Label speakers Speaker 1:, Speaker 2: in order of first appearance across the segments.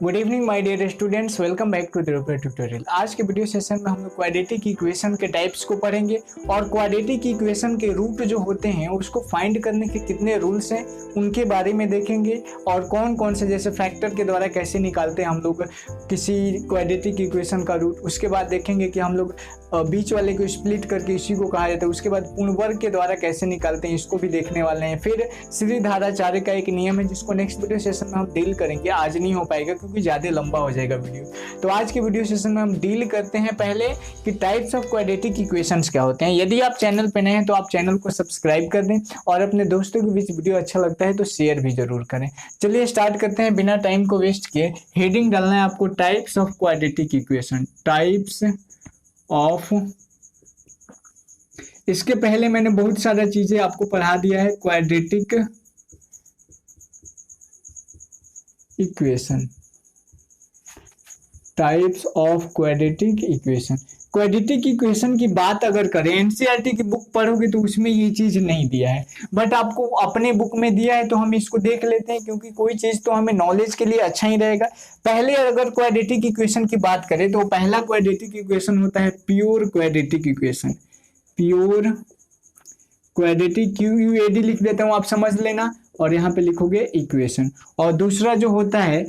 Speaker 1: Good evening my dear students, welcome back to the tutorial. आज के video session में हम लोग क्वाड्रेटिक इक्वेशन के टाइप्स को पढ़ेंगे और क्वाड्रेटिक इक्वेशन के रूट जो होते हैं उसको फाइंड करने के कितने रूल्स हैं उनके बारे में देखेंगे और कौन कौन से जैसे फैक्टर के द्वारा कैसे निकालते हैं हम लोग किसी क्वाड्रेटिक इक्वेशन का रूट। उसके बाद देखेंगे कि हम लोग बीच वाले को स्प्लिट करके इसी को कहा जाता है। उसके बाद पूर्ण वर्ग के द्वारा कैसे निकालते हैं इसको भी देखने वाले हैं। फिर श्री धाराचार्य का एक नियम है जिसको नेक्स्ट वीडियो सेशन में हम डील करेंगे, आज नहीं हो पाएगा क्योंकि ज़्यादा लंबा हो जाएगा वीडियो। तो आज के वीडियो सेशन में हम डील करते हैं पहले कि टाइप्स ऑफ क्वाड्रेटिक इक्वेशंस क्या होते हैं। यदि आप चैनल पर नए हैं तो आप चैनल को सब्सक्राइब कर दें और अपने दोस्तों के बीच वीडियो अच्छा लगता है तो शेयर भी जरूर करें। चलिए स्टार्ट करते हैं बिना टाइम को वेस्ट किए। हेडिंग डालना है आपको types of quadratic equation, types of. इसके पहले मैंने बहुत सारा चीजें आपको पढ़ा दिया है। Quadratic equation, types of quadratic equation. Quadratic equation की बात अगर करें, एनसीईआरटी की बुक पढ़ोगे तो उसमें ये चीज नहीं दिया है, बट आपको अपने बुक में दिया है तो हम इसको देख लेते हैं क्योंकि कोई चीज तो हमें नॉलेज के लिए अच्छा ही रहेगा। पहले अगर क्वाड्रेटिक इक्वेशन की बात करें तो पहला क्वाड्रेटिक इक्वेशन होता है pure quadratic equation. Pure quadratic, QUAD लिख देता हूं, आप समझ लेना, और यहाँ पे लिखोगे इक्वेशन। और दूसरा जो होता है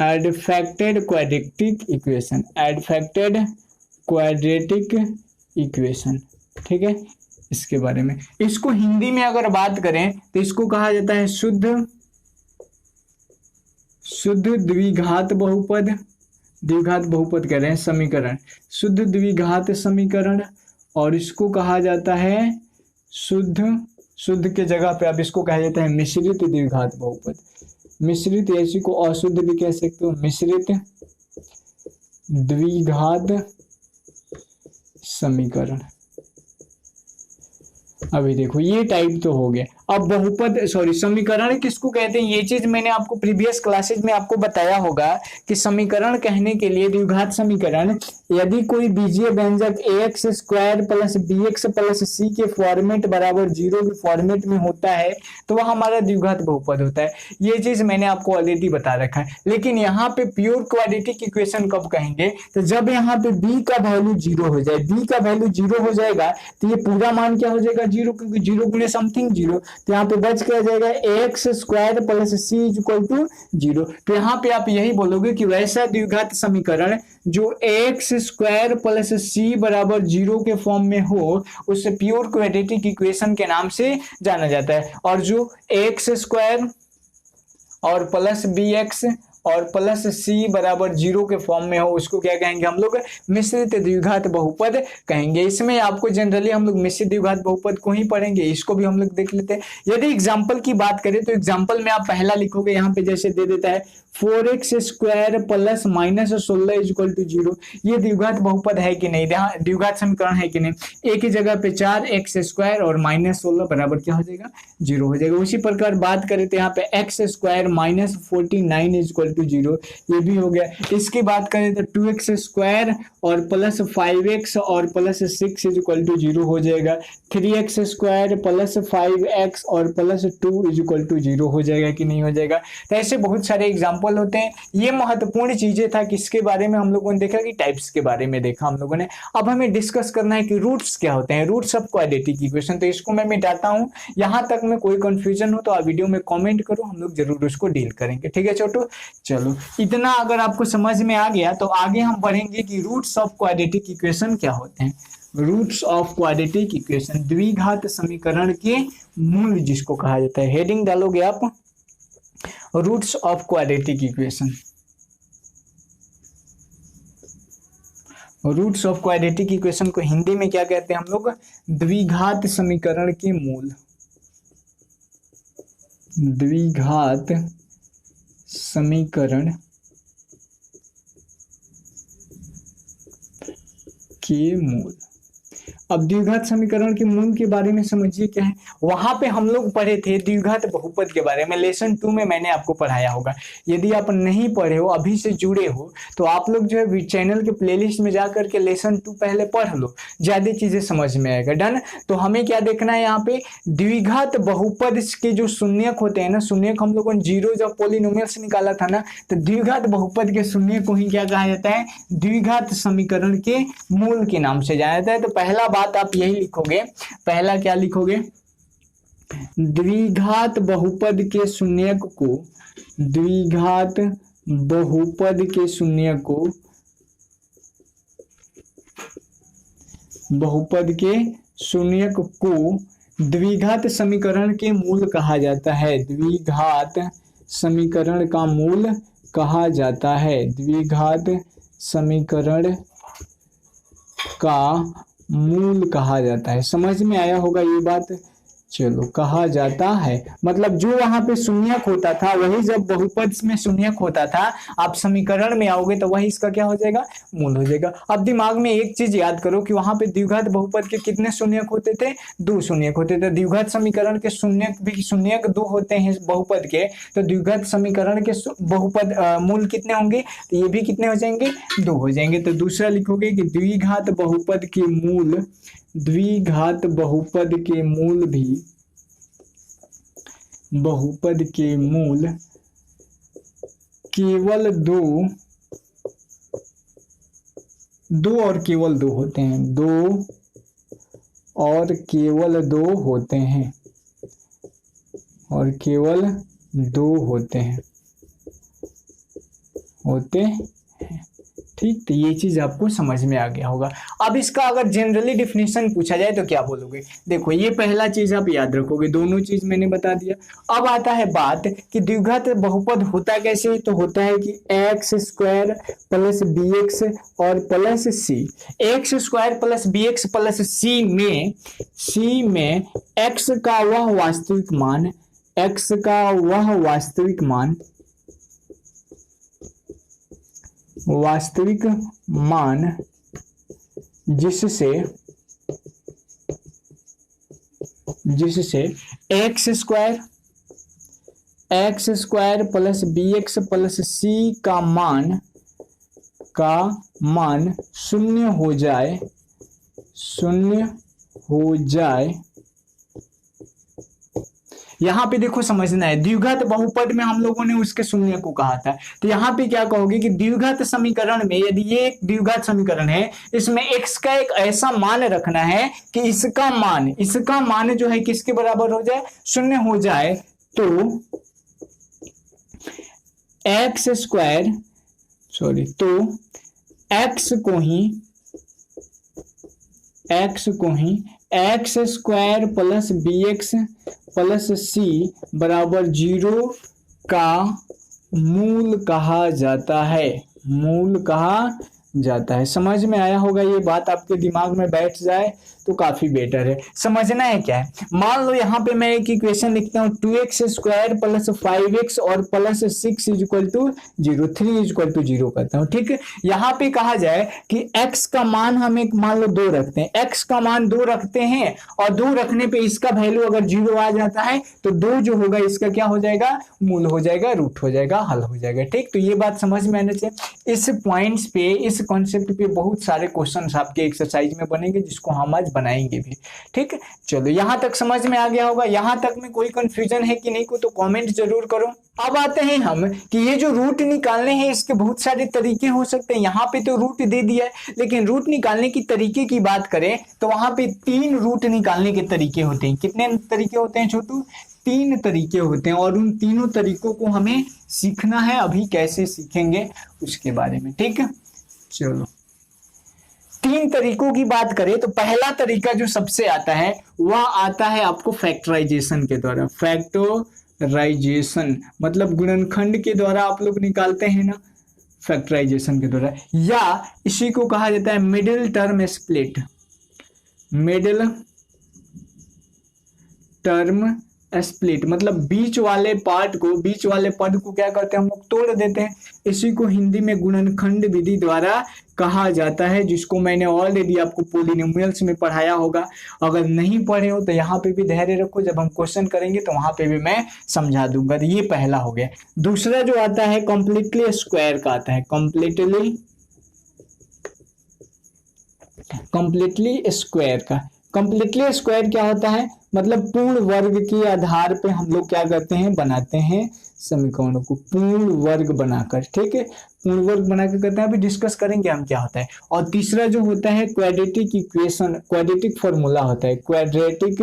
Speaker 1: एडफेक्टेड क्वाड्रेटिक इक्वेशन, एडफेक्टेड क्वाड्रेटिक इक्वेशन। ठीक है, इसके बारे में, इसको हिंदी में अगर बात करें तो इसको कहा जाता है शुद्ध द्विघात बहुपद। द्विघात बहुपद कह रहे हैं, समीकरण, शुद्ध द्विघात समीकरण। और इसको कहा जाता है शुद्ध के जगह पे अब इसको कहा जाता है मिश्रित द्विघात बहुपद। मिश्रित, ऐसी को अशुद्ध भी कह सकते हो, मिश्रित द्विघात समीकरण। अभी देखो ये टाइप तो हो गया। अब बहुपद समीकरण किसको कहते हैं, ये चीज मैंने आपको प्रीवियस क्लासेज में आपको बताया होगा कि समीकरण कहने के लिए द्विघात समीकरण, यदि कोई बीजीय व्यंजक ax square plus bx plus c के फॉर्मेट बराबर 0 के फॉर्मेट में होता है तो वह हमारा द्विघात बहुपद होता है। ये चीज मैंने आपको ऑलरेडी बता रखा है। लेकिन यहाँ पे प्योर क्वाड्रेटिक इक्वेशन कब कहेंगे, तो जब यहाँ पे b का वैल्यू 0 हो जाए। b का वैल्यू 0 हो जाएगा तो ये पूरा मान क्या हो जाएगा, 0, क्योंकि 0 गुणे समथिंग 0, तो यहाँ पे बच क्या जाएगा ax square plus c is equal to 0। तो यहाँ पे आप यही बोलोगे कि वैसा द्विघात समीकरण जो ax स्क्वायर प्लस c बराबर 0 के फॉर्म में हो उसे प्योर क्वाड्रेटिक इक्वेशन के नाम से जाना जाता है। और जो ax स्क्वायर और प्लस bx और प्लस c बराबर 0 के फॉर्म में हो उसको क्या कहेंगे हम लोग, मिश्रित द्विघात बहुपद कहेंगे। इसमें आपको जनरली हम लोग मिश्रित द्विघात बहुपद को ही पढ़ेंगे, इसको भी हम लोग देख लेते हैं। यदि एग्जांपल की बात करें तो एग्जांपल में आप पहला लिखोगे, यहाँ पे जैसे दे देता है 4x square plus minus 16 is equal to 0। ये द्विघात बहुपद है कि नहीं, द्विघात समीकरण है कि नहीं। एक ही जगह पे 4x स्क्वायर और माइनस 16 बराबर क्या हो जाएगा, 0 हो जाएगा। उसी प्रकार बात करें तो यहाँ पे x square minus 49 is equal to 0, ये भी हो गया। इसकी बात करें तो 2x स्क्वायर और प्लस 5x और प्लस 6 इज इक्वल टू 0 हो जाएगा। 3x स्क्वायर प्लस 5x और प्लस 2 इज इक्वल टू 0 हो जाएगा कि नहीं हो जाएगा। तो ऐसे बहुत सारे एग्जाम्पल होते हैं। ये महत्वपूर्ण चीजें था किसके बारे में हम लोगों ने देखा कि टाइप्स के बारे में देखा हम लोगों ने। अब हमें डिस्कस करना है कि रूट्स क्या होते हैं, रूट्स ऑफ क्वाड्रेटिक इक्वेशन। तो इसको मैं मिटाता हूं, यहां तक में कोई कंफ्यूजन हो तो आप वीडियो में कमेंट करो, हम लोग जरूर उसको डील करेंगे। ठीक है छोटू, चलो इतना अगर आपको समझ में आ गया तो आगे हम पढ़ेंगे कि रूट्स ऑफ क्वाड्रेटिक इक्वेशन क्या होते हैं। रूट्स ऑफ क्वाड्रेटिक इक्वेशन, द्विघात समीकरण के मूल जिसको कहा जाता है। हेडिंग डालोगे आप roots of quadratic equation. Roots of quadratic equation को हिंदी में क्या कहते हैं हम लोग, द्विघात समीकरण के मूल। द्विघात समीकरण के मूल। अब द्विघात समीकरण के मूल के बारे में समझिए क्या है। वहां पे हम लोग पढ़े थे द्विघात बहुपद के बारे में, लेसन 2 में मैंने आपको पढ़ाया होगा। यदि आप नहीं पढ़े हो, अभी से जुड़े हो, तो आप लोग जो है चैनल के प्लेलिस्ट में जा करके लेसन 2 पहले पढ़ लो, ज्यादा चीजें समझ में आएगा। डन। तो हमें क्या देखना है यहाँ पे, द्विघात बहुपद के जो शून्यक होते हैं ना, शून्यक हम लोगों ने जीरो जब पॉलिनोमियल से निकाला था ना, तो द्विघात बहुपद के शून्य को ही क्या कहा जाता है, द्विघात समीकरण के मूल के नाम से जाना जाता है। तो पहला बात आप यही लिखोगे, पहला क्या लिखोगे, द्विघात बहुपद के शून्यक को, द्विघात बहुपद के शून्यक को, बहुपद के शून्यक को द्विघात समीकरण के मूल कहा जाता है, द्विघात समीकरण का मूल कहा जाता है, द्विघात समीकरण का मूल कहा जाता है। समझ में आया होगा ये बात। चलो, कहा जाता है मतलब जो वहां पे शून्यक होता था वही, जब बहुपद में शून्यक होता था, आप समीकरण में आओगे तो वही इसका क्या हो जाएगा, मूल हो जाएगा। अब दिमाग में एक चीज याद करो कि वहां पे द्विघात बहुपद के कितने शून्यक होते थे, 2 शून्यक होते थे। द्विघात समीकरण के शून्यक भी, शून्यक 2 होते हैं बहुपद के, तो द्विघात समीकरण के बहुपद मूल कितने होंगे, तो ये भी कितने हो जाएंगे, 2 हो जाएंगे। तो दूसरा लिखोगे कि द्विघात बहुपद के मूल, द्विघात बहुपद के मूल भी, बहुपद के मूल केवल दो और केवल 2 होते हैं, 2 और केवल 2 होते हैं, और केवल 2 होते हैं, ठीक। तो ये चीज आपको समझ में आ गया होगा। अब इसका अगर जनरली डिफिनेशन पूछा जाए तो क्या बोलोगे, देखो ये पहला चीज आप याद रखोगे, दोनों चीज मैंने बता दिया। अब आता है बात कि द्विघात बहुपद होता कैसे, तो होता है कि x square plus B x और plus c, x square plus B x plus c में एक्स का वह वास्तविक मान, एक्स का वह वास्तविक मान, वास्तविक मान जिससे x square plus B x plus c का मान शून्य हो जाए। यहाँ पे देखो समझना है, द्विघात बहुपद में हम लोगों ने उसके शून्य को कहा था, तो यहाँ पे क्या कहोगे कि द्विघात समीकरण में, यदि ये एक द्विघात समीकरण है, इसमें x का एक ऐसा मान रखना है कि इसका मान जो है किसके बराबर हो जाए, शून्य हो जाए। तो x x square plus B x plus c बराबर 0 का मूल कहा जाता है, मूल कहा जाता है। समझ में आया होगा, ये बात आपके दिमाग में बैठ जाए तो काफी बेटर है। समझना है क्या है, मान लो यहाँ पे मैं एक इक्वेशन लिखता हूँ, 2x स्क्वायर प्लस 5x और plus 6 equal to 0, 3 equal to 0 करता हूँ, ठीक है। यहाँ पे कहा जाए कि x का मान हम एक मान लो 2 रखते हैं, x का मान 2 रखते हैं, और 2 रखने पे इसका वैल्यू अगर 0 आ जाता है तो 2 जो होगा इसका क्या हो जाएगा, मूल हो जाएगा, रूट हो जाएगा, हल हो जाएगा, ठीक। तो ये बात समझ में आने चाहिए। इस पॉइंट्स पे, इस कॉन्सेप्ट पे बहुत सारे क्वेश्चंस आपके एक्सरसाइज में बनेंगे, जिसको हम आज बनाएंगे भी, ठीक है। चलो यहां तक समझ में आ गया होगा, यहां तक में कोई कंफ्यूजन है कि नहीं को तो कमेंट जरूर करो। अब आते हैं हम कि ये जो रूट निकालने हैं इसके बहुत सारे तरीके हो सकते हैं। यहाँ पे तो रूट दे दिया है, लेकिन रूट निकालने की तरीके की बात करें तो वहां पे 3 रूट निकालने के तरीके होते हैं। कितने तरीके होते हैं छोटू, 3 तरीके होते हैं, और उन तीनों तरीकों को हमें सीखना है। अभी कैसे सीखेंगे उसके बारे में, ठीक है। चलो 3 तरीकों की बात करें तो पहला तरीका जो सबसे आता है वह आता है आपको फैक्टराइजेशन के द्वारा। फैक्टराइजेशन मतलब गुणनखंड के द्वारा आप लोग निकालते हैं ना, फैक्टराइजेशन के द्वारा, या इसी को कहा जाता है middle term split. Middle term split मतलब बीच वाले पार्ट को, बीच वाले पद को क्या करते हैं हम लोग, तोड़ देते हैं। इसी को हिंदी में गुणनखंड विधि द्वारा कहा जाता है, जिसको मैंने ऑलरेडी आपको पॉलिनोमियल्स में पढ़ाया होगा। अगर नहीं पढ़े हो तो यहाँ पे भी धैर्य रखो, जब हम क्वेश्चन करेंगे तो वहां पे भी मैं समझा दूंगा। तो ये पहला हो गया। दूसरा जो आता है कंप्लीटली स्क्वायर का आता है, कंप्लीटली स्क्वायर का। कंप्लीटली स्क्वायर क्या होता है, मतलब पूर्ण वर्ग के आधार पे हम लोग क्या करते हैं, बनाते हैं समीकरणों को पूर्ण वर्ग बनाकर। ठीक है, पूर्ण वर्ग बनाकर करते हैं, अभी डिस्कस करेंगे हम क्या होता है। और तीसरा जो होता है क्वाड्रेटिक इक्वेशन, क्वाड्रेटिक फॉर्मूला होता है, क्वाड्रेटिक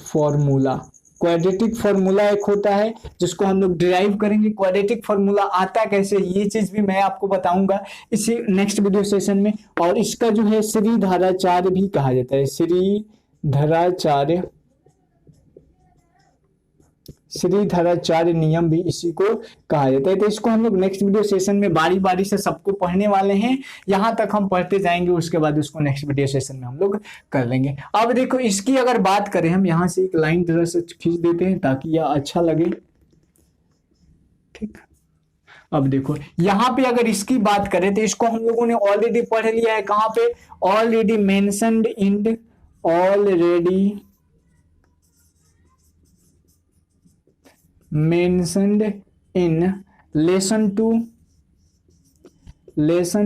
Speaker 1: फॉर्मूला। क्वाड्रेटिक फॉर्मूला एक होता है जिसको हम लोग डिराइव करेंगे। क्वाड्रेटिक फॉर्मूला आता कैसे, ये चीज भी मैं आपको बताऊंगा इसी नेक्स्ट वीडियो सेशन में। और इसका जो है श्रीधराचार्य भी कहा जाता है, श्रीधराचार्य नियम भी इसी को कहा जाता है। तो इसको हम लोग नेक्स्ट वीडियो सेशन में बारी बारी से सबको पढ़ने वाले हैं, यहां तक हम पढ़ते जाएंगे, उसके बाद उसको नेक्स्ट वीडियो सेशन में हम लोग कर लेंगे। अब देखो इसकी अगर बात करें, हम यहां से एक लाइन तरह से खींच देते हैं ताकि यह अच्छा लगे। ठीक, अब देखो यहाँ पे अगर इसकी बात करें तो इसको हम लोगों ने ऑलरेडी पढ़ लिया है, कहां पे, already mentioned in, already mentioned in lesson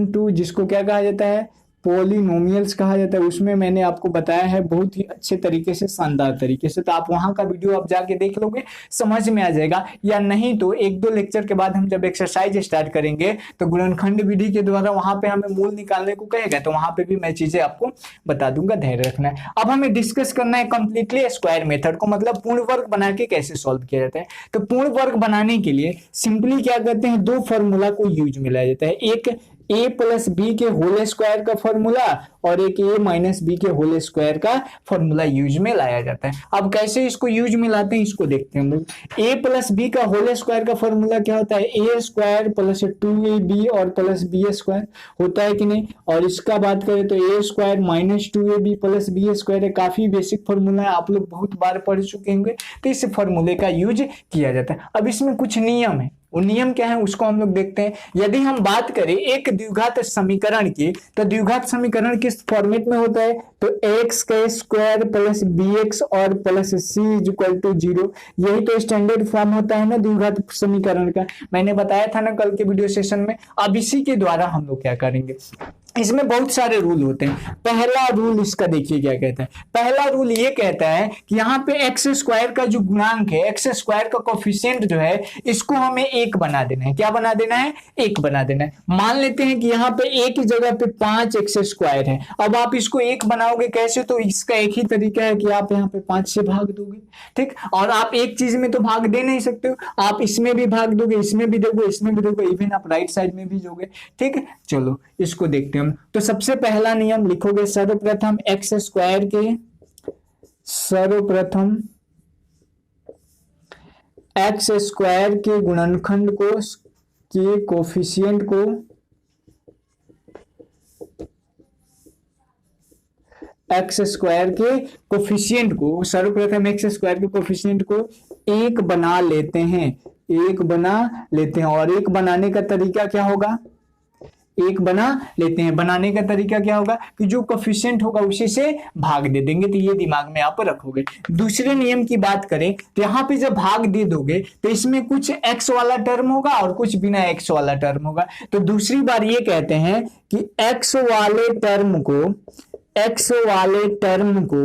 Speaker 1: two, जिसको क्या कहा जाता है, पॉलिनोमियल्स कहा जाता है। उसमें मैंने आपको बताया है बहुत ही अच्छे तरीके से, शानदार तरीके से। तो आप वहां का वीडियो आप जाके देख लोगे, समझ में आ जाएगा। या नहीं तो एक दो लेक्चर के बाद हम जब एक्सरसाइज स्टार्ट करेंगे तो गुणनखंड विधि के द्वारा वहां पे हमें मूल निकालने को कहेगा, तो वहां पे भी मैं चीजें आपको बता दूंगा, धैर्य रखना है। अब हमें डिस्कस करना है कंप्लीटली स्क्वायर मेथड को, मतलब पूर्ण वर्ग बना के कैसे सॉल्व किया जाता है। तो पूर्ण वर्ग बनाने के लिए सिंपली क्या करते हैं, दो फॉर्मूला को यूज में लाया जाता है, एक a प्लस बी के होल स्क्वायर का फॉर्मूला और एक a माइनस बी के होल स्क्वायर का फॉर्मूला यूज में लाया जाता है। अब कैसे इसको यूज में लाते हैं इसको देखते हैं हम लोग। a प्लस बी का होल स्क्वायर का फॉर्मूला क्या होता है, a स्क्वायर प्लस 2ab और प्लस बी स्क्वायर होता है कि नहीं। और इसका बात करें तो a square minus 2ab plus B square है, काफी बेसिक फॉर्मूला है, आप लोग बहुत बार पढ़ चुके होंगे। तो इस फॉर्मूले का यूज किया जाता है। अब इसमें कुछ नियम है, वो नियम क्या है उसको हम लोग देखते हैं। यदि हम बात करें एक द्विघात समीकरण की, तो द्विघात समीकरण किस फॉर्मेट में होता है, तो एक्स का स्क्वायर प्लस बी एक्स और plus C is equal to 0, यही तो स्टैंडर्ड फॉर्म होता है ना द्विघात समीकरण का। मैंने बताया था ना कल के वीडियो सेशन में। अब इसी के द्वारा हम लोग क्या करेंगे, इसमें बहुत सारे रूल होते हैं। पहला रूल इसका देखिए क्या कहता है, पहला रूल ये कहता है कि यहाँ पे एक्स स्क्वायर का जो गुणांक है, एक्स स्क्वायर का कोफिशिएंट जो है, इसको हमें एक बना देना है। क्या बना देना है, एक बना देना है। मान लेते हैं कि यहाँ पे एक ही जगह पे 5 एक्स स्क्वायर है। अब आप इसको एक बनाओगे कैसे, तो इसका एक ही तरीका है कि आप यहाँ पे 5 से भाग दोगे। ठीक, और आप एक चीज में तो भाग दे नहीं सकते हो, आप इसमें भी भाग दोगे, इसमें भी दोगे, इसमें भी दोगे, इवन आप राइट साइड में भी दोगे। ठीक है, चलो इसको देखते हैं। तो सबसे पहला नियम लिखोगे, सर्वप्रथम एक्स स्क्वायर के, सर्वप्रथम एक्स स्क्वायर के गुणनखंड को, के कोफिशिएंट को, एक्स स्क्वायर के कोफिशिएंट को, सर्वप्रथम एक्स स्क्वायर के कोफिशिएंट को एक बना लेते हैं, एक बना लेते हैं। और एक बनाने का तरीका क्या होगा, एक बना लेते हैं, बनाने का तरीका क्या होगा कि जो कोफिशिएंट होगा उसी से भाग दे देंगे। तो ये दिमाग में आप रखोगे। दूसरे नियम की बात करें तो यहाँ पे जब भाग दे दोगे तो इसमें कुछ एक्स वाला टर्म होगा और कुछ बिना एक्स वाला टर्म होगा। तो दूसरी बार ये कहते हैं कि एक्स वाले टर्म को, एक्स वाले टर्म को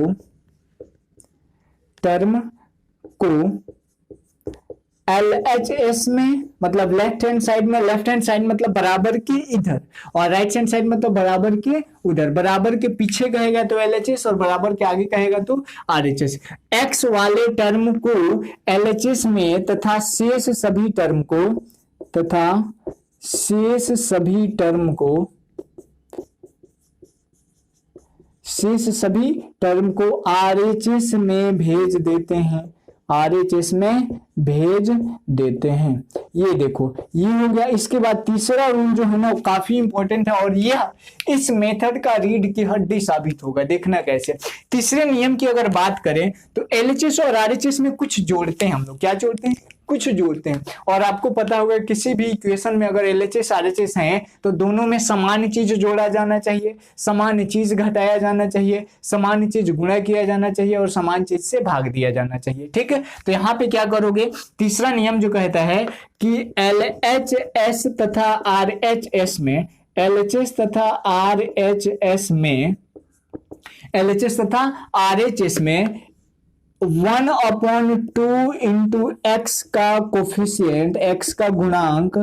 Speaker 1: LHS में, मतलब लेफ्ट हैंड साइड में, लेफ्ट हैंड साइड मतलब बराबर के इधर, और राइट हैंड साइड मतलब बराबर के उधर। बराबर के पीछे कहेगा तो LHS और बराबर के आगे कहेगा तो RHS। एक्स वाले टर्म को LHS में तथा शेष सभी टर्म को, तथा शेष सभी टर्म को, शेष सभी टर्म को RHS में भेज देते हैं, RHS में भेज देते हैं। ये देखो ये हो गया। इसके बाद तीसरा रूल जो है ना वो काफी इंपॉर्टेंट है और यह इस मेथड का रीढ़ की हड्डी साबित होगा। देखना कैसे। तीसरे नियम की अगर बात करें तो LHS और RHS में कुछ जोड़ते हैं हम लोग। क्या जोड़ते हैं? कुछ जोड़ते हैं। और आपको पता होगा किसी भी इक्वेशन में अगर LHS RHS हैं तो दोनों में समान चीज जोड़ा जाना चाहिए, समान चीज घटाया जाना चाहिए, समान चीज गुणा किया जाना चाहिए और समान चीज से भाग दिया जाना चाहिए। ठीक है, तो यहाँ पे क्या करोगे, तीसरा नियम जो कहता है कि LHS तथा RHS में, LHS तथा RHS में, LHS तथा RHS में 1/2 इंटू एक्स का कोफिशिएंट, एक्स का गुणांक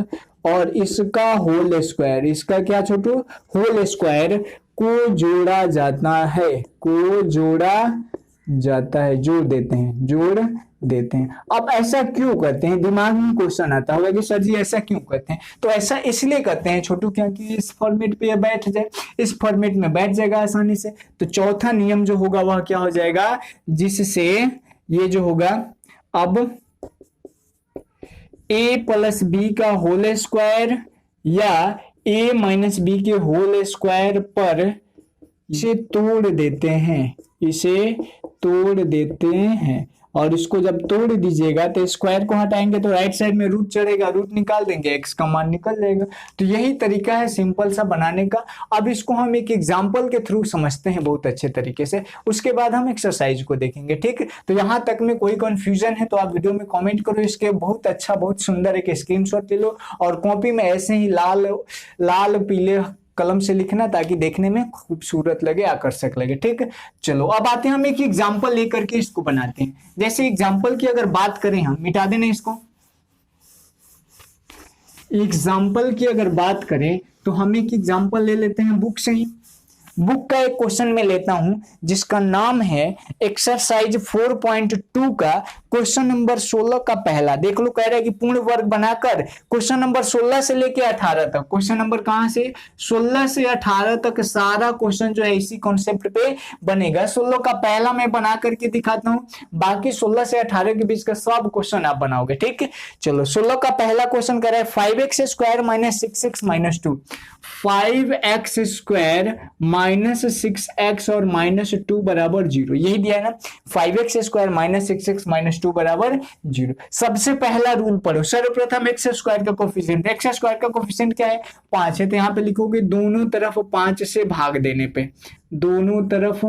Speaker 1: और इसका होल स्क्वायर, इसका क्या छोटू, होल स्क्वायर को जोड़ा जाता है, को जोड़ा जाता है, जोड़ देते हैं, जोड़ देते हैं। अब ऐसा क्यों करते हैं? दिमाग में क्वेश्चन आता होगा कि सर जी ऐसा क्यों करते हैं? तो ऐसा इसलिए करते हैं छोटू क्योंकि इस फॉर्मेट पे ये बैठ जाए, इस फॉर्मेट में बैठ जाएगा आसानी से। तो चौथा नियम जो होगा वह क्या हो जाएगा, जिससे ये जो होगा अब a प्लस बी का होल स्क्वायर या a माइनस बी के होल स्क्वायर पर इसे तोड़ देते हैं, इसे तोड़ देते हैं। और इसको जब तोड़ दीजिएगा तो स्क्वायर को हटाएंगे तो राइट साइड में रूट चढ़ेगा, रूट निकाल देंगे, एक्स का मान निकल जाएगा। तो यही तरीका है सिंपल सा बनाने का। अब इसको हम एक एग्जांपल के थ्रू समझते हैं बहुत अच्छे तरीके से, उसके बाद हम एक्सरसाइज को देखेंगे। ठीक, तो यहां तक में कोई कंफ्यूजन है तो आप वीडियो में कमेंट करो, इसके बहुत अच्छा बहुत सुंदर एक स्क्रीनशॉट ले लो और कॉपी में ऐसे ही लाल लाल पीले कलम से लिखना ताकि देखने में खूबसूरत लगे, आकर्षक लगे। ठीक है, चलो अब आते हैं, हम एक एग्जांपल लेकर के इसको बनाते हैं। जैसे एग्जांपल की अगर बात करें, हम मिटा देना इसको। एग्जांपल की अगर बात करें तो हम एक एग्जांपल ले लेते हैं बुक से ही। बुक का एक क्वेश्चन में लेता हूं जिसका नाम है एक्सरसाइज 4.2 का क्वेश्चन नंबर 16 का पहला। देख लो, कह रहा है कि पूर्ण वर्ग बनाकर क्वेश्चन नंबर 16 से लेके 18 तक, क्वेश्चन नंबर कहां से, 16 से 18 तक सारा क्वेश्चन जो है इसी कॉन्सेप्ट पे बनेगा। 16 का पहला मैं बना करके दिखाता हूं, बाकी 16 से 18 के बीच का सब क्वेश्चन आप बनाओगे। ठीक है, चलो 16 का पहला क्वेश्चन कह रहा है 5x square minus 6x minus 2, 5x square minus 6x और माइनस 2 बराबर 0, यही दिया है ना, 5x square minus 6x minus 2 बराबर 0। सबसे पहला रूल पढ़ो, सर्वप्रथम एक्स स्क्वायर का कोफिशिएंट, एक्स स्क्वायर का कोफिशिएंट क्या है, 5 है, तो यहां पे लिखोगे दोनों तरफ 5 से भाग देने पे, दोनों तरफ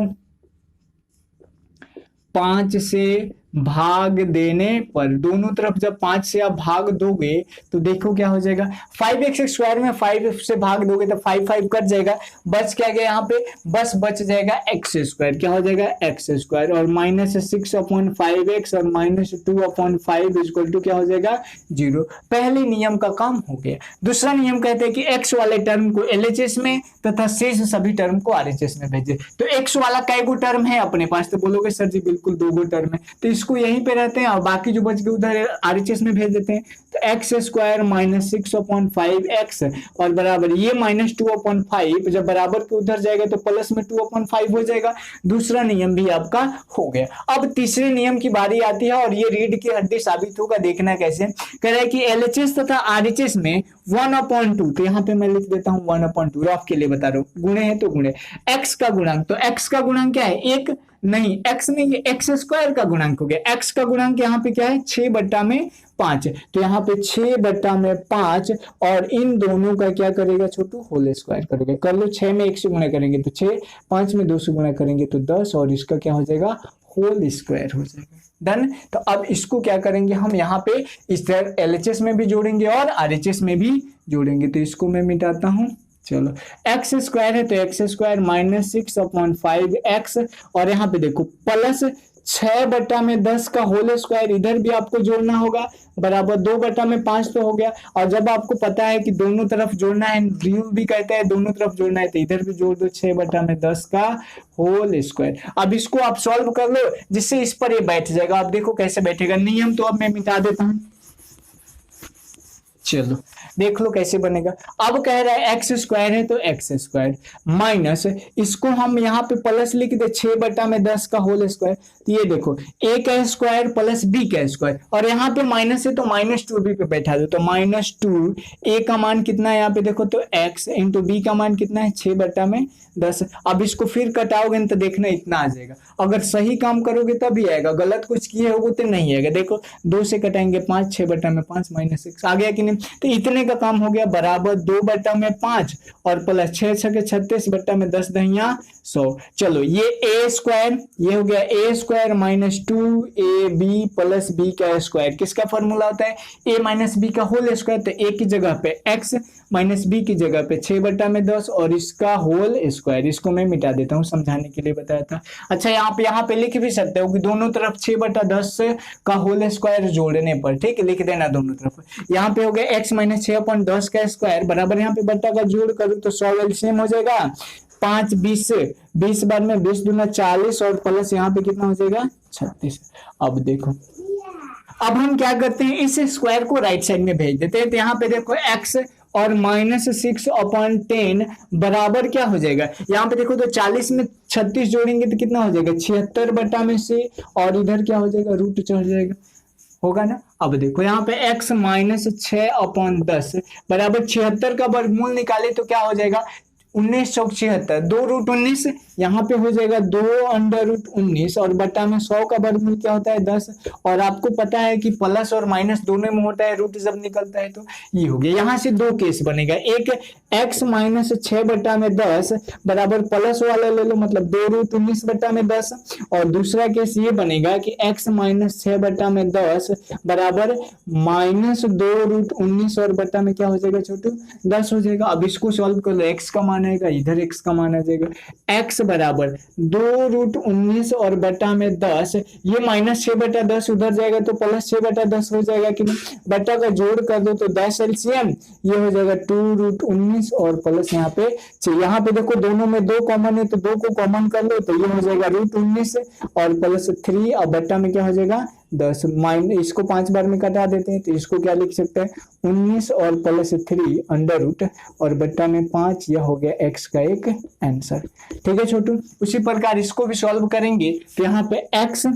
Speaker 1: 5 से भाग देने पर, दोनों तरफ जब 5 से आप भाग दोगे तो देखो क्या हो जाएगा, 5x स्क्वायर में 5 से भाग दोगे तो 5 5 कट जाएगा, बच क्या गया यहाँ पे, बस बच जाएगा एक्स स्क्वायर, क्या हो जाएगा एक्स स्क्वायर, और माइनस 6/5x और माइनस 2/5 इक्वल टू क्या हो जाएगा 0। पहले नियम का काम हो गया। दूसरा नियम कहते हैं कि x वाले टर्म को LHS में तथा शेष सभी टर्म को RHS में भेजे। तो x वाला कै गो टर्म है अपने पास, तो बोलोगे सर जी बिल्कुल 2 गो टर्म है, तो इसको यहीं पे रहते हैं और बाकी जो बच गए उधर RHS में भेज देते हैं। तो एक्स स्क्वायर माइनस 6/5x और बराबर ये माइनस 2/5, जब बराबर के उधर जाएगा तो प्लस में 2/5 हो जाएगा। दूसरा नियम भी आपका हो गया। अब तीसरे नियम की बारी आती है और ये रीढ़ की हड्डी साबित होगा। देखना कैसे, कह रहा है कि LHS तथा RHS में 1/2, तो यहाँ पे मैं लिख देता हूँ 1/2, रफ के लिए बता रहा हूँ, गुणे है तो गुणे, एक्स का गुणांक, तो एक्स का गुणांक क्या है, एक नहीं, एक्स नहीं, ये एक्स स्क्वायर का गुणांक हो गया। एक्स का गुणांक यहाँ पे क्या है, 6/5, तो यहाँ पे 6/5 और इन दोनों का क्या करेगा छोटू, होल स्क्वायर करोगे। कर लो, 6 में 1 से गुणा करेंगे तो 6, 5 में 2 से गुणा करेंगे तो 10 और इसका क्या हो जाएगा, होल स्क्वायर हो जाएगा। डन। तो अब इसको क्या करेंगे हम, यहाँ पे इस तरह LHS में भी जोड़ेंगे और RHS में भी जोड़ेंगे। तो इसको मैं मिटाता हूँ, चलो एक्स स्क्वायर है तो एक्स स्क्वायर माइनस 6/5x और यहाँ पे देखो प्लस 6/10 का होल स्क्वायर, इधर भी आपको जोड़ना होगा, बराबर 2/5 तो हो गया। और जब आपको पता है कि दोनों तरफ जोड़ना है, रूल भी कहता है दोनों तरफ जोड़ना है, तो इधर भी जोड़ दो 6/10 का होल स्क्वायर। अब इसको आप सॉल्व कर लो जिससे इस पर ये बैठ जाएगा। आप देखो कैसे बैठेगा, नियम तो अब मैं मिटा देता हूं। चलो देख लो कैसे बनेगा। अब कह रहा है एक्स स्क्वायर है तो एक्स स्क्वायर माइनस, इसको हम यहाँ पे प्लस लिख दे 6/10 का होल स्क्वायर, तो ये देखो ए का स्क्वायर प्लस बी का स्क्वायर, और यहाँ पे माइनस है तो -2b पे बैठा दो, तो -2 ए का मान कितना है यहाँ पे देखो, तो x इंटू बी का मान कितना है 6/10। अब इसको फिर कटाओगे तो देखना इतना आ जाएगा, अगर सही काम करोगे तभी आएगा, गलत कुछ किए होगे तो नहीं आएगा। देखो 2 से कटाएंगे 5, 6/5 -6 आ गया कि नहीं, तो इतने का काम हो गया, बराबर 2/5 और प्लस 6 6 36/10 दहिया 100। चलो ये ए स्क्वायर, ये हो गया a square minus 2ab plus b का स्क्वायर, किसका फॉर्मूला होता है a माइनस बी का होल स्क्वायर, तो a की जगह पे x माइनस बी की जगह पे 6/10 और इसका होल स्क्वायर, इसको मैं मिटा देता हूँ समझाने के लिए बताया था। अच्छा यहाँ पे लिख भी सकते हो कि दोनों तरफ 6/10 का होल स्क्वायर जोड़ने पर, ठीक है, लिख देना दोनों तरफ। यहाँ पे हो गया x माइनस 6/10 का स्क्वायर बराबर यहाँ पे बट्टा का जोड़ करूँ तो 100 एलसीएम हो जाएगा, 5 20 बार में 20 दूना 40 और प्लस यहाँ पे कितना हो जाएगा 36। अब देखो अब हम क्या करते हैं, इस स्क्वायर को राइट साइड में भेज देते हैं, तो यहाँ पे देखो x और -6/10 बराबर क्या हो जाएगा, यहाँ पे देखो तो 40 में 36 जोड़ेंगे तो कितना हो जाएगा 76/से, और इधर क्या हो जाएगा रूट चढ़ जाएगा, होगा ना। अब देखो यहाँ पे x -6/10 बराबर 76 का वर्गमूल निकाले तो क्या हो जाएगा 1976, 2√19 यहाँ पे हो जाएगा 2√19 और बटा में 100 का वर्गमूल क्या होता है 10, और आपको पता है कि प्लस और माइनस दोनों में होता है रूट जब निकलता है, तो ये हो गया। यहाँ से दो केस बनेगा, एक x -6/10 बराबर प्लस वाला ले लो मतलब 2√19/10, और दूसरा केस ये बनेगा कि x -6/10 बराबर -2√19 और बटा में क्या हो जाएगा छोटू 10 हो जाएगा। अब इसको सॉल्व कर लो, x का मान आएगा इधर, x का मान आ जाएगा x बराबर 2√19 और बटा में 10, ये -6/10 उधर जाएगा तो +6/10 हो जाएगा कि नहीं, बटा का जोड़ कर दो तो 10 एलसीएम, ये हो जाएगा 2√19 और प्लस यहाँ पे 6, यहाँ पे देखो दोनों में 2 कॉमन है तो 2 को कॉमन कर लो तो ये हो जाएगा √19 और प्लस 3 और बटा में क्या हो जाएगा 10, माइनस इसको 5 बार में कटा देते हैं तो इसको क्या लिख सकते हैं 19 और प्लस 3 अंडर रूट और बट्टा में 5, यह हो गया x का एक आंसर। ठीक है छोटू, उसी प्रकार इसको भी सॉल्व करेंगे तो यहाँ पे x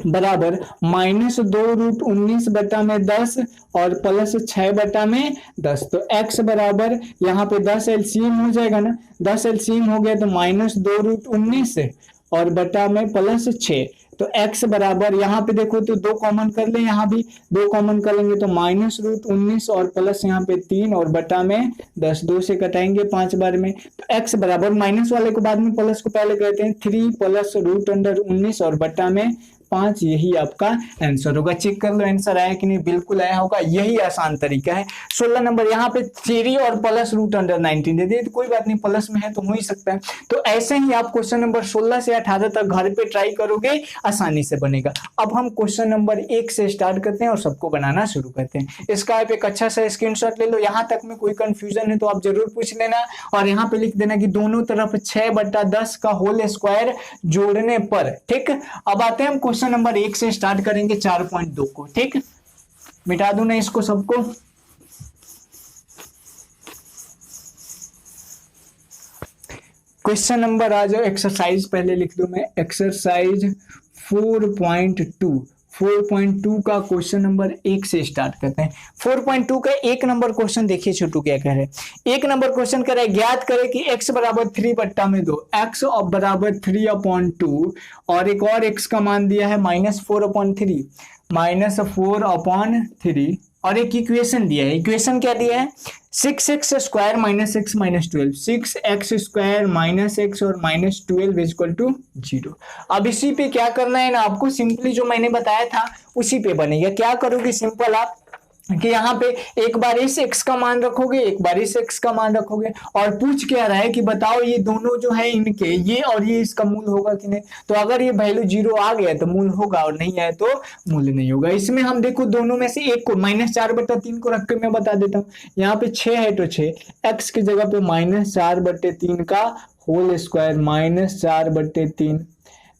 Speaker 1: बराबर -2√19 बटा में 10 और प्लस 6 बटा में 10, तो x बराबर यहाँ पे 10 एलसीएम हो जाएगा ना, 10 एलसीएम हो गया तो -2√19 और बटा में प्लस 6, तो x बराबर यहाँ पे देखो तो 2 कॉमन कर ले, यहाँ भी 2 कॉमन कर लेंगे तो -√19 और प्लस यहाँ पे 3 और बटा में 10, 2 से कटाएंगे 5 बार में, तो x बराबर माइनस वाले को बाद में प्लस को पहले कहते हैं 3 प्लस √19 और बटा में 5, यही आपका आंसर होगा। चेक कर लो आंसर आया कि नहीं, बिल्कुल आया होगा, यही आसान तरीका है। 16 नंबर यहाँ पे 3 और प्लस √19 दे दिए तो कोई बात नहीं, प्लस में है तो हो ही सकता है। तो ऐसे ही आप क्वेश्चन नंबर 16 से 18 तक घर पे ट्राई करोगे, आसानी से बनेगा। अब हम क्वेश्चन नंबर 1 से स्टार्ट करते हैं और सबको बनाना शुरू करते हैं। इसका आप एक अच्छा सा स्क्रीनशॉट ले लो, यहाँ तक में कोई कंफ्यूजन है तो आप जरूर पूछ लेना, और यहाँ पे लिख देना कि दोनों तरफ 6/10 का होल स्क्वायर जोड़ने पर। ठीक, अब आते हैं हम क्वेश्चन नंबर 1 से स्टार्ट करेंगे 4.2 को। ठीक, मिटा दूं ना इसको सबको। क्वेश्चन नंबर आ जाओ, एक्सरसाइज पहले लिख दूं मैं, एक्सरसाइज 4.2 का क्वेश्चन नंबर 1 से स्टार्ट करते हैं। 4.2 का 1 नंबर क्वेश्चन देखिए छोटू क्या कह रहे हैं। 1 नंबर क्वेश्चन कह रहा है ज्ञात करें कि x बराबर 3 बट्टा में 2, x बराबर 3/2 और एक और x का मान दिया है -4/3, -4/3 और एक इक्वेशन दिया है। इक्वेशन क्या दिया है 6x square -x -12, 6x square -x और -12 इक्वल टू 0। अब इसी पे क्या करना है ना आपको, सिंपली जो मैंने बताया था उसी पे बनेगा। क्या करोगे सिंपल आप कि यहाँ पे एक बार इस x का मान रखोगे, एक बार इस x का मान रखोगे, और पूछ क्या रहा है कि बताओ ये दोनों जो है इनके ये और ये इसका मूल होगा कि नहीं। तो अगर ये वैल्यू 0 आ गया तो मूल होगा और नहीं आया तो मूल नहीं होगा। इसमें हम देखो दोनों में से एक को -4/3 को रख के मैं बता देता हूँ। यहाँ पे 6 है तो 6 x की जगह पे -4/3 का होल स्क्वायर -4/3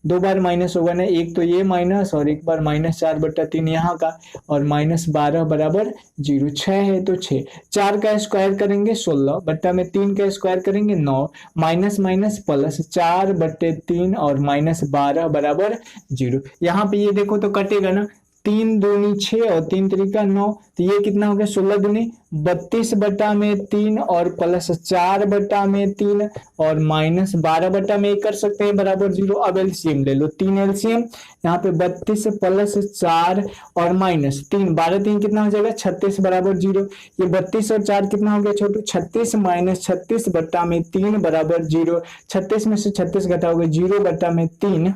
Speaker 1: दो बार माइनस होगा ना, एक तो ये माइनस और एक बार -4/3 यहाँ का, और -12 बराबर 0। 6 है तो 6, 4 का स्क्वायर करेंगे 16 बट्टा में 3 का स्क्वायर करेंगे 9, माइनस माइनस प्लस 4/3 और -12 बराबर 0। यहाँ पे ये देखो तो कटेगा ना, 3 दूनी 6 और 3 त्रिका 9, तो ये कितना हो गया 16 दूनी 32/3 और प्लस 4/3 और -12/1 कर सकते हैं बराबर 0। अब एलसीएम ले लो, 3 एलसीएम, यहाँ पे 32 प्लस 4 और -3, 12 3 कितना हो जाएगा 36 बराबर 0। ये 32 और 4 कितना हो गया छोटू 36 - 36/3 बराबर 0। 36 में से 36 घटाओगे 0/3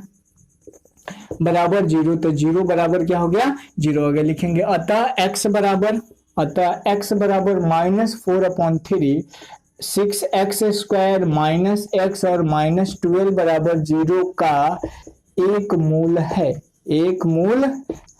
Speaker 1: बराबर 0, तो 0 बराबर क्या हो गया 0 हो गया। लिखेंगे अतः x बराबर -4/3 6x² -x और -12 बराबर 0 का एक मूल है, एक मूल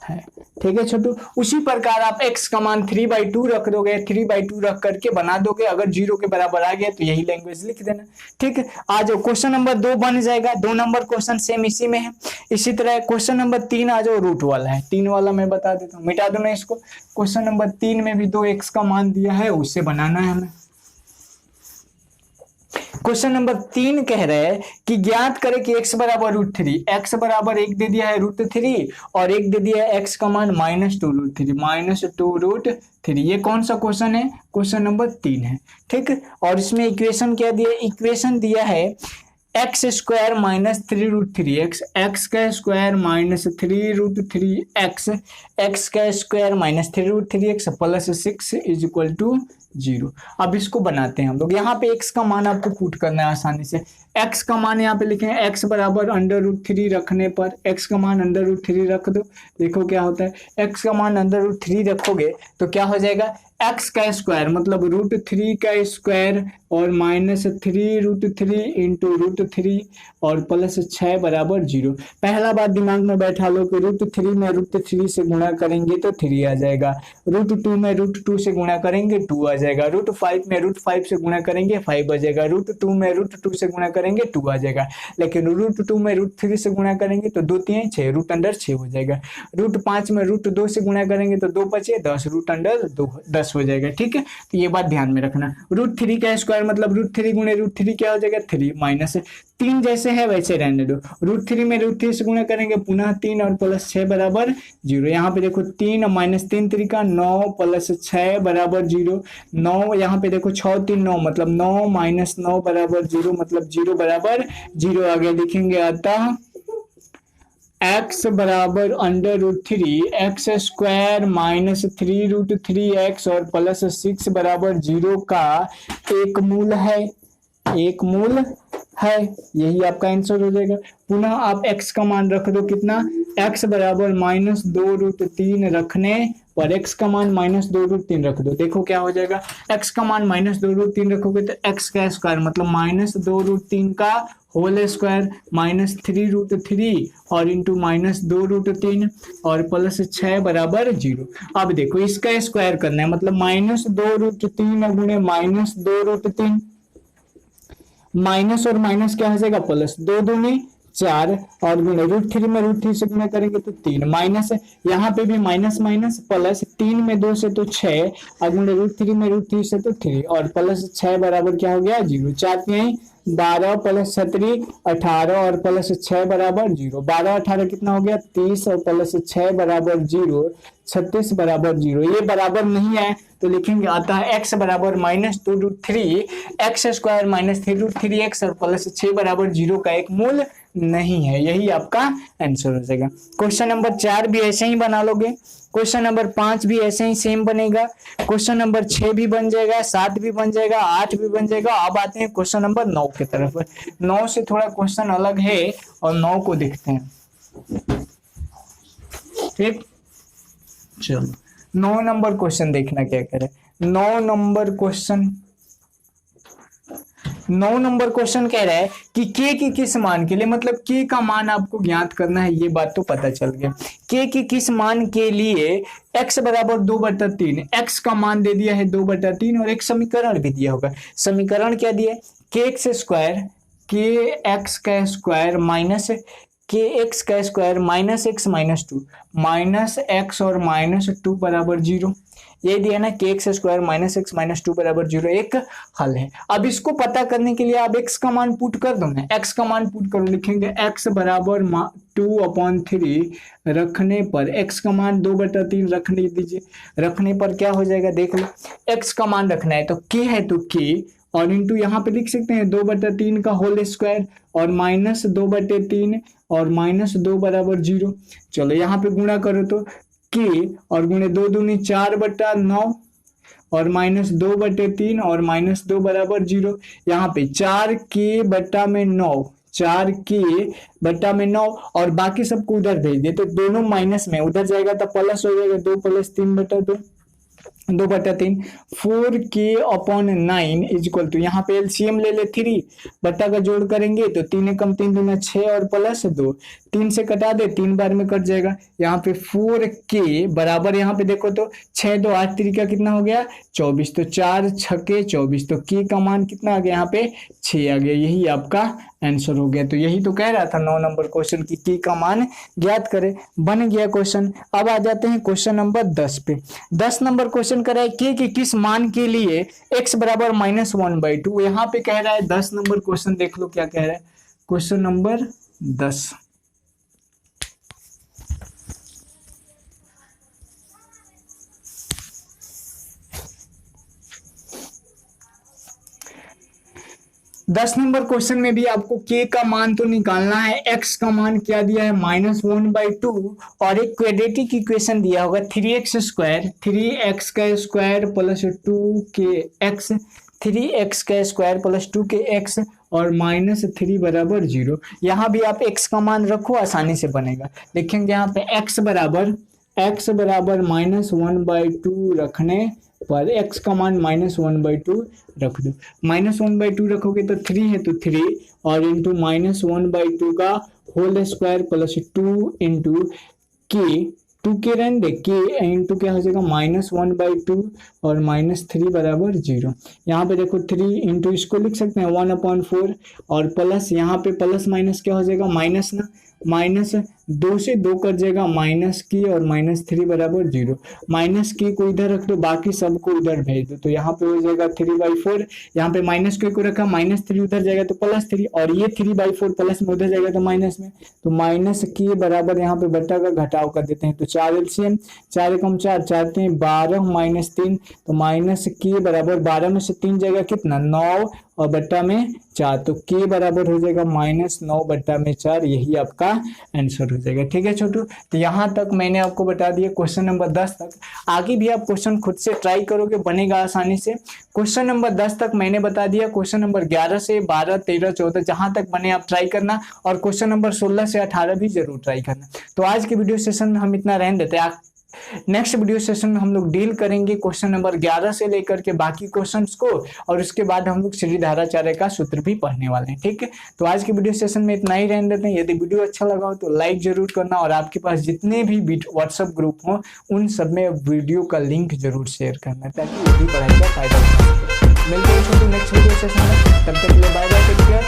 Speaker 1: है। ठीक है छोटू, उसी प्रकार आप x का मान 3/2 रख दोगे, 3/2 रख करके बना दोगे, अगर 0 के बराबर आ गया तो यही लैंग्वेज लिख देना। ठीक है, आ जाओ क्वेश्चन नंबर 2 बन जाएगा, 2 नंबर क्वेश्चन सेम इसी में है। इसी तरह क्वेश्चन नंबर 3 आ जाओ, रूट वाला है, 3 वाला मैं बता देता हूँ, मिटा दो ना इसको। क्वेश्चन नंबर 3 में भी 2x का मान दिया है, उससे बनाना है हमें। क्वेश्चन नंबर 3 कह रहे हैं कि ज्ञात करें कि x बराबर √3, x बराबर 1 दे दिया है √3 और 1 दे दिया है x का मान -2 √3 ये कौन सा क्वेश्चन है, क्वेश्चन नंबर 3 है। ठीक, और इसमें इक्वेशन क्या दिया, इक्वेशन दिया है x² - 3√3x, x का स्क्वायर -3√3x, x का स्क्वायर -3√3x प्लस 6 = 0। अब इसको बनाते हैं हम लोग। यहाँ पे x का मान आपको पुट करना है आसानी से। x का मान यहाँ पे लिखेंगे, x बराबर √3 रखने पर, x का मान √3 रख दो, देखो क्या होता है। x का मान √3 रखोगे तो क्या हो जाएगा, x का स्क्वायर मतलब √3 का स्क्वायर और -3√3 इंटू √3 और प्लस 6 बराबर 0। पहला बात दिमाग में बैठा लो कि √3 में √3 से गुणा करेंगे तो 3 आ जाएगा, √2 में √2 से गुणा करेंगे 2 आ जाएगा, √5 में √5 से गुणा करेंगे 5 आ जाएगा, √2 में √2 से गुणा करेंगे 2 आ जाएगा। लेकिन √2 में √3 से गुणा करेंगे तो 2 3 6, √6 हो जाएगा। √5 में √2 से गुणा करेंगे तो 2 5 10, √2 10 हो जाएगा। ठीक है, तो ये बात ध्यान में रखना। √3 का स्क्वायर मतलब √3 गुणे √3 क्या हो जाएगा 3, माइनस 3 जैसे है वैसे रहने दो। √3 में √3 से गुणा करेंगे पुनः 3 और प्लस 6 बराबर 0। यहाँ पे देखो 3 - 3 त्रिका 9 प्लस 6 बराबर 0। 9 यहाँ पे देखो 6 3 9 मतलब 9 - 9 बराबर 0 मतलब 0 बराबर 0 आगे लिखेंगे। अतः x बराबर √3 x² -3√3x और प्लस 6 बराबर 0 का एक मूल है, एक मूल है, यही आपका आंसर हो जाएगा। पुनः आप x का मान रख दो कितना, x बराबर -2√3 रखने पर x का मान -2√3 रख दो, देखो क्या हो जाएगा। x का मान -2√3 रखोगे तो x का स्क्वायर मतलब -2√3 का होल स्क्वायर -3√3 और इंटू -2√3 और प्लस 6 बराबर 0। अब देखो इसका स्क्वायर करना है मतलब -2√3 गुणे -2√3, माइनस और माइनस क्या हो जाएगा प्लस, 2 दूनी 4 और गुणे √3 में √3 से गुणा करेंगे तो 3, माइनस है यहाँ पे भी माइनस माइनस प्लस, 3 में 2 से तो 6 और गुणे √3 में √3 से तो 3 और प्लस 6 बराबर क्या हो गया 0। 4 यही 12 प्लस 17 18 और प्लस 6 बराबर 0। 12 18 कितना हो गया 30 और प्लस 6 बराबर 0, 36 बराबर 0। ये बराबर नहीं है तो लिखेंगे अतः x बराबर -2√3 x² -3√3x और प्लस 6 बराबर 0 का एक मूल नहीं है, यही आपका आंसर हो जाएगा। क्वेश्चन नंबर 4 भी ऐसे ही बना लोगे, क्वेश्चन नंबर 5 भी ऐसे ही सेम बनेगा, क्वेश्चन नंबर 6 भी बन जाएगा, 7 भी बन जाएगा, 8 भी बन जाएगा। अब आते हैं क्वेश्चन नंबर 9 की तरफ। 9 से थोड़ा क्वेश्चन अलग है और 9 को देखते हैं। ठीक, चलो 9 नंबर क्वेश्चन देखना क्या करे। 9 नंबर क्वेश्चन कह रहा है कि k के किस मान के लिए, मतलब k का मान आपको ज्ञात करना है, ये बात तो पता चल गया। k के किस मान के लिए x बराबर 2/3, x का मान दे दिया है 2/3 और एक समीकरण भी दिया होगा। समीकरण क्या दिया है, kx² माइनस के एक्स का square minus x minus two, minus x और माइनस टू बराबर जीरो, ये दिया ना के x square minus x minus two बराबर जीरो, एक हल है। अब इसको पता करने के लिए आप एक्स का मान पुट कर दो ना, एक्स का मान पुट करो, लिखेंगे एक्स बराबर 2/3 रखने पर एक्स का मान 2/3 रखने दीजिए, रखने पर क्या हो जाएगा देख लो, एक्स का मान रखना है तो के है तो के और इंटू यहाँ पे लिख सकते हैं 2/3 का होल स्क्वायर और माइनस 2/3 और माइनस 2 बराबर जीरो। चलो यहाँ पे गुणा करो तो के और गुणे 2 दूनी 4/9 और माइनस 2/3 और माइनस 2 बराबर जीरो। यहाँ पे 4 के बट्टा में 9, 4 के बट्टा में 9 और बाकी सबको उधर भेज दिए तो दोनों माइनस में, उधर जाएगा तो प्लस हो जाएगा, 2 + 3/2, 2/3, 4k/9 इज इक्वल टू, यहाँ पे एलसीएम ले ले 3 बट्टा का जोड़ करेंगे तो 3 एकम 3 दूना 6 और प्लस 2, 3 से कटा दे 3 बार में कट जाएगा। यहाँ पे 4k बराबर, यहाँ पे देखो तो 6 2 8 3 कितना हो गया 24, तो 4 6 24, तो k का मान कितना आ गया यहाँ पे 6 आ गया, यही आपका आंसर हो गया। तो यही तो कह रहा था 9 नंबर क्वेश्चन की k का मान ज्ञात करें, बन गया क्वेश्चन। अब आ जाते हैं क्वेश्चन नंबर 10 पे। 10 नंबर क्वेश्चन करा है k के किस मान के लिए x बराबर -1/2, यहाँ पे कह रहा है 10 नंबर क्वेश्चन, देख लो क्या कह रहा है क्वेश्चन नंबर 10। दस नंबर क्वेश्चन में भी आपको k का मान तो निकालना है, x का मान क्या दिया है -1/2 और एक क्वाड्रेटिक इक्वेशन दिया होगा 3x स्क्वायर, 3x का स्क्वायर प्लस 2kx, 3x का स्क्वायर प्लस 2kx और -3 बराबर 0। यहाँ भी आप x का मान रखो, आसानी से बनेगा। लिखेंगे यहाँ पे x बराबर -1/2 रखने पर x का मान -1/2 रख दो, -1/2 रखोगे तो 3 है तो 3 और इंटू -1/2 का होल स्क्वायर प्लस 2 इंटू के, 2 के रहने दे, के इंटू क्या हो जाएगा -1/2 और -3 बराबर 0। यहाँ पे देखो 3 इंटू इसको लिख सकते हैं 1/4 और प्लस, यहाँ पे प्लस माइनस क्या हो जाएगा माइनस ना, माइनस 2 से 2 कट जाएगा माइनस की और -3 बराबर 0। माइनस की को इधर रख दो, बाकी सबको इधर भेज दो, तो यहाँ पे हो जाएगा 3/4, यहाँ पे माइनस को रखा, -3 उधर जाएगा तो +3 और ये 3/4 प्लस में उधर जाएगा तो माइनस में, तो माइनस की बराबर यहाँ पे बट्टा का घटाव कर देते हैं, तो 4 एलसीएम, 4 एकम 4, 4 3 12 -3, तो माइनस की बराबर 12 में से 3 जाएगा कितना 9 और बट्टा में 4, तो k बराबर हो जाएगा -9/4, यही आपका आंसर हो जाएगा। ठीक है छोटू, तो यहाँ तक मैंने आपको बता दिया क्वेश्चन नंबर 10 तक। आगे भी आप क्वेश्चन खुद से ट्राई करोगे, बनेगा आसानी से। क्वेश्चन नंबर 10 तक मैंने बता दिया, क्वेश्चन नंबर 11 से 12 13 14 जहां तक बने आप ट्राई करना और क्वेश्चन नंबर 16 से 18 भी जरूर ट्राई करना। तो आज के वीडियो सेशन में हम इतना रहने देते हैं, नेक्स्ट वीडियो सेशन में हम लोग डील करेंगे क्वेश्चन नंबर 11 से लेकर के बाकी क्वेश्चंस को और उसके बाद हम लोग श्रीधाराचार्य का सूत्र भी पढ़ने वाले हैं। ठीक है, तो आज के वीडियो सेशन में इतना ही रहने देते हैं। यदि वीडियो अच्छा लगा हो तो लाइक जरूर करना और आपके पास जितने भी व्हाट्सएप ग्रुप हो उन सब में वीडियो का लिंक जरूर शेयर करना ताकि वो भी पढ़ाई का फायदा उठा सके। मिलते हैं नेक्स्ट वीडियो सेशन में, तब तक के लिए बाय बाय, टेक केयर।